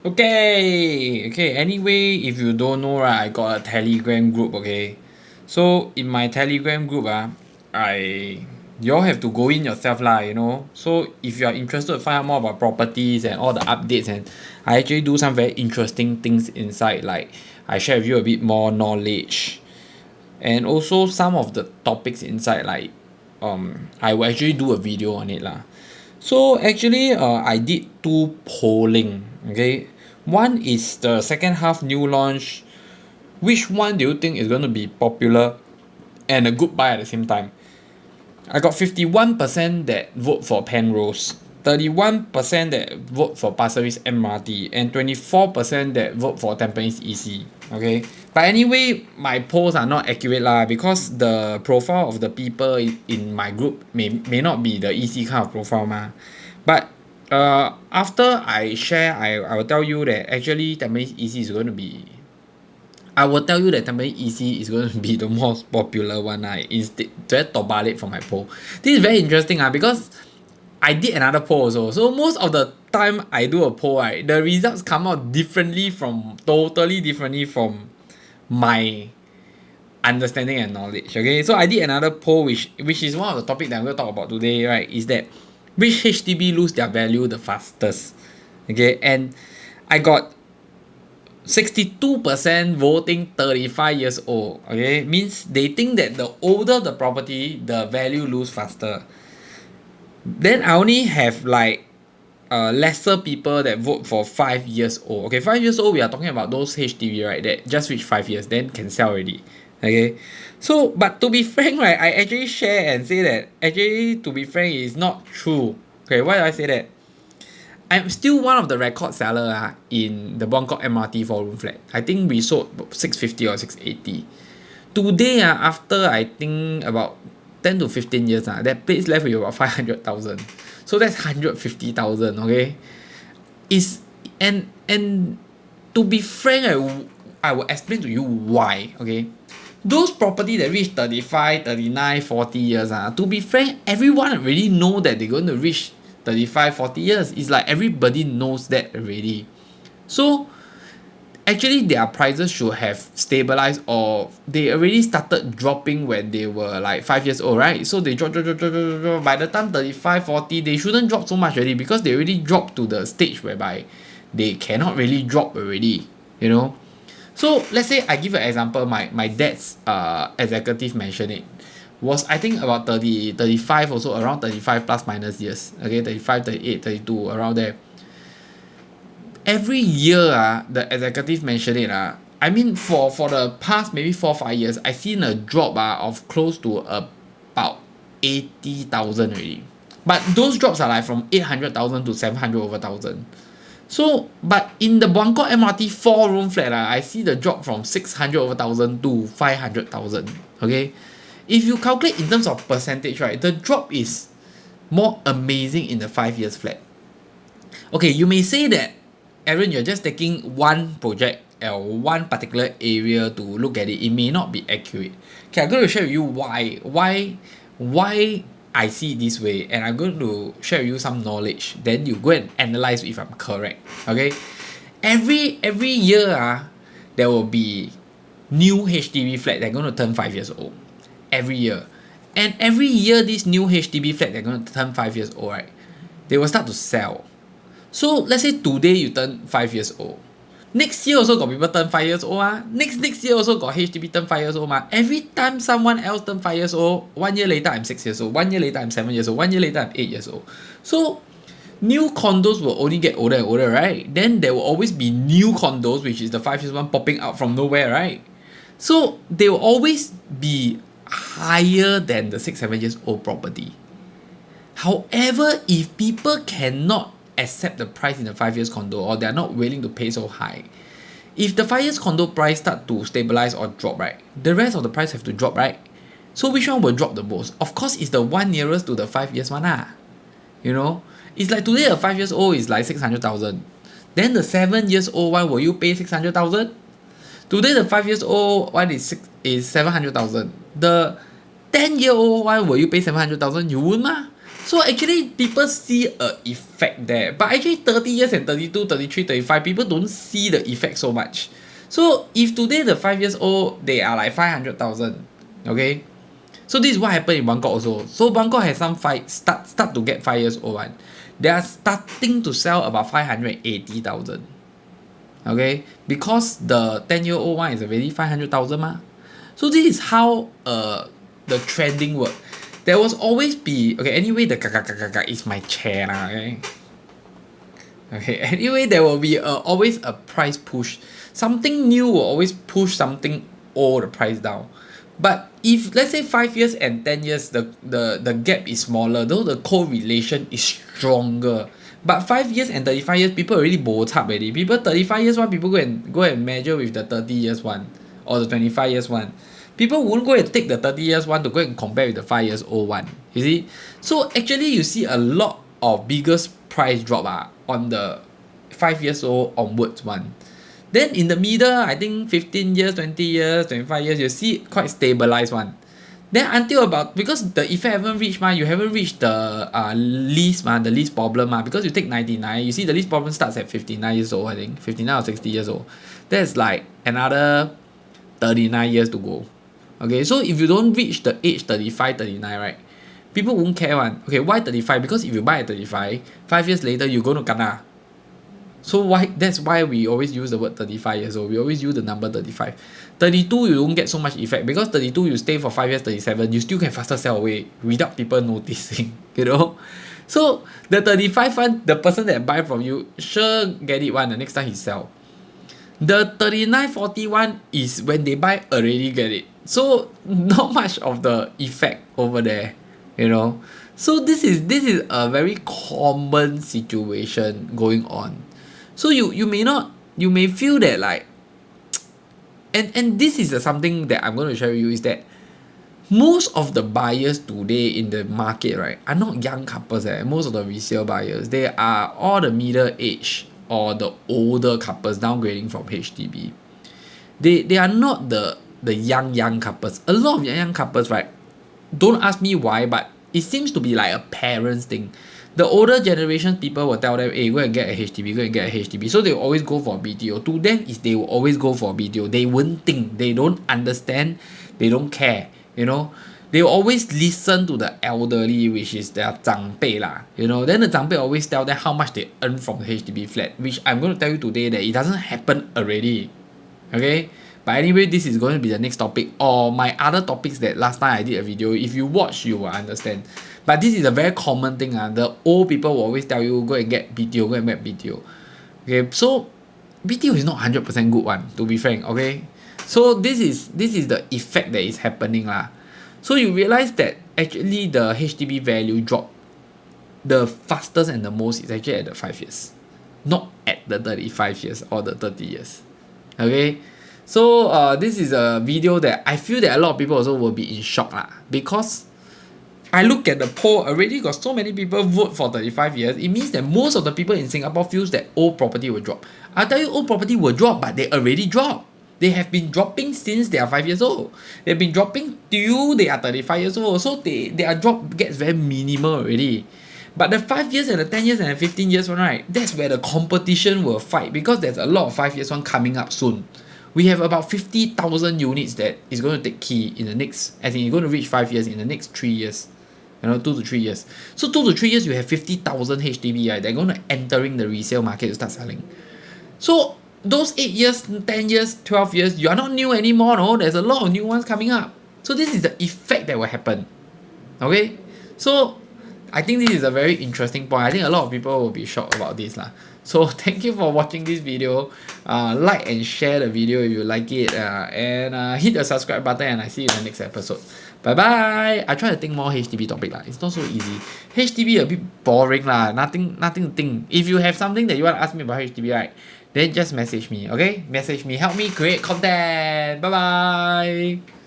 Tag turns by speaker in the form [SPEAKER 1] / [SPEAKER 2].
[SPEAKER 1] Okay, anyway, if you don't know, right, I got a Telegram group, okay? So in my Telegram group, you all have to go in yourself lah, you know. So if you are interested to find out more about properties and all the updates, and I actually do some very interesting things inside, like I share with you a bit more knowledge, and also some of the topics inside, like I will actually do a video on it lah. So actually, I did two polling. Okay, one is the second half new launch. Which one do you think is going to be popular and a good buy at the same time? I got 51% that vote for Penrose, 31% that vote for Pasir Ris MRT, and 24% that vote for Tampines EC. Okay, but anyway, my polls are not accurate lah because the profile of the people in my group may not be the EC kind of profile mah. But after I share, I will tell you that actually Tampines EC is going to be. I will tell you that Tampines EC is going to be the most popular one. Instead, very terbalik from my poll. This is very interesting because I did another poll also. So most of the time I do a poll, right, the results come out totally differently from my understanding and knowledge. Okay, so I did another poll, which is one of the topics that I'm going to talk about today. Right, is that which HDB lose their value the fastest? Okay, and I got 62% voting 35 years old. Okay, means they think that the older the property, the value lose faster. Then I only have like lesser people that vote for 5 years old. Okay, 5 years old, we are talking about those HDB, right, that just reach 5 years, then can sell already. Okay, so but to be frank, right, I actually share and say that actually, to be frank, it's not true. Okay, why do I say that? I'm still one of the record seller in the Buangkok MRT 4-room flat. I think we sold 650 or 680. Today, after I think about 10 to 15 years, that place left with about 500,000. So that's 150,000, okay? And to be frank, I will explain to you why, okay? Those property that reach 35, 39, 40 years, to be frank, everyone already know that they're going to reach 35, 40 years. It's like everybody knows that already. So actually their prices should have stabilized, or they already started dropping when they were like 5 years old, right? So they drop. By the time 35, 40, they shouldn't drop so much already because they already dropped to the stage whereby they cannot really drop already, you know. So let's say I give an example, my dad's executive mentioned it was, I think, about 30, 35 also, around 35 plus minus years. Okay, 35, 38, 32, around there. Every year, the executive mentioned it. I mean, for the past maybe 4-5 years, I've seen a drop of close to about 80,000 already. But those drops are like from 800,000 to 700 over thousand. So, but in the Buangkok MRT 4-room flat, I see the drop from 600 over thousand to 500,000. Okay, if you calculate in terms of percentage, right, the drop is more amazing in the 5 years flat. Okay, you may say that, Aaron, you're just taking one project or one particular area to look at it. It may not be accurate. Okay, I'm going to share with you why I see it this way, and I'm going to share with you some knowledge. Then you go and analyze if I'm correct. Okay, every year there will be new HDB flat that are going to turn 5 years old. Every year. And every year this new HDB flat they're going to turn 5 years old, right, they will start to sell. So let's say today you turn 5 years old. Next year also got people turn 5 years old. Next year also got HDB turn 5 years old. Every time someone else turn 5 years old, 1 year later I'm 6 years old, 1 year later I'm 7 years old, 1 year later I'm 8 years old. So new condos will only get older and older, right? Then there will always be new condos, which is the 5 years one, popping out from nowhere, right? So they will always be higher than the 6-7 years old property. However, if people cannot accept the price in the 5 years condo, or they are not willing to pay so high, if the 5 years condo price start to stabilize or drop, right, the rest of the price have to drop, right? So which one will drop the most? Of course, it's the one nearest to the 5 years one. You know, it's like today a 5 years old is like 600,000. Then the 7 years old one, will you pay 600,000? Today the 5 years old one is 700,000. The 10-year-old one, will you pay 700,000? You won't. So actually people see a effect there, but actually 30 years and 32, 33, 35, people don't see the effect so much. So if today the 5 years old, they are like 500,000, okay? So this is what happened in Bangkok also. So Bangkok has some start to get 5 years old one. They are starting to sell about 580,000. Okay, because the 10-year-old one is already 500,000 ma. So this is how the trending work. There was always be okay. Anyway, the kaka is my chair lah. Okay. Okay. Anyway, there will be always a price push. Something new will always push something old the price down. But if let's say 5 years and 10 years, the gap is smaller, though the correlation is stronger. But 5 years and 35 years, people already bo chap already. People 35 years one, people go and measure with the 30 years one or the 25 years one. People won't go and take the 30 years one to go and compare with the 5 years old one. You see? So actually you see a lot of biggest price drop on the 5 years old onwards one. Then in the middle, I think 15 years, 20 years, 25 years, you see quite stabilized one. Then until about, because the effect haven't reached you haven't reached the least the least problem because you take 99, you see the least problem starts at 59 years old, I think 59 or 60 years old. That's like another 39 years to go. Okay, so if you don't reach the age 35, 39, right, people won't care one. Okay, why 35? Because if you buy at 35, 5 years later you're going to kena. So that's why we always use the word 35 years old. We always use the number 35. 32 you don't get so much effect because 32 you stay for 5 years, 37 you still can faster sell away without people noticing, you know. So the 35 one, the person that buy from you sure get it one the next time he sell. The 39, 41 is when they buy already get it. So not much of the effect over there, you know. So this is a very common situation going on. So you may feel that like, and this is something that I'm going to share with you is that most of the buyers today in the market, right, are not young couples. Most of the resale buyers, they are all the middle age or the older couples downgrading from HDB. They are not the young couples. A lot of young couples, right, don't ask me why, but it seems to be like a parents thing. The older generation people will tell them, hey, go and get a HDB, go and get a HDB. So they will always go for BTO. To them, they will always go for BTO. They won't think, they don't understand, they don't care, you know. They will always listen to the elderly, which is their 长辈 lah, you know. Then the 长辈 always tell them how much they earn from the HDB flat, which I'm going to tell you today that it doesn't happen already, okay. But anyway, this is going to be the next topic or my other topics that last time I did a video. If you watch, you will understand. But this is a very common thing. The old people will always tell you, go and get BTO, go and get BTO. Okay, so BTO is not 100% good one, to be frank, okay? So this is the effect that is happening lah. So you realize that actually the HDB value drop the fastest and the most is actually at the 5 years, not at the 35 years or the 30 years. Okay? So this is a video that I feel that a lot of people also will be in shock lah, because I look at the poll already got so many people vote for 35 years. It means that most of the people in Singapore feels that old property will drop. I'll tell you, old property will drop, but they already dropped. They have been dropping since they are 5 years old. They've been dropping till they are 35 years old. So their drop gets very minimal already. But the 5 years and the 10 years and the 15 years one, right, that's where the competition will fight, because there's a lot of 5 years one coming up soon. We have about 50,000 units that is going to take key in the next, I think it's going to reach 5 years in the next 3 years. You know, 2 to 3 years. So 2 to 3 years, you have 50,000 HDB, right? They're going to entering the resale market to start selling. So those 8 years, 10 years, 12 years, you are not new anymore, no? There's a lot of new ones coming up. So this is the effect that will happen. Okay? So I think this is a very interesting point. I think a lot of people will be shocked about this lah. So thank you for watching this video. Like and share the video if you like it, and hit the subscribe button, and I see you in the next episode. Bye bye. I try to think more HDB topic lah. It's not so easy. HDB a bit boring lah. Nothing to think. If you have something that you want to ask me about HDB, right, then just message me. Okay, message me. Help me create content. Bye bye.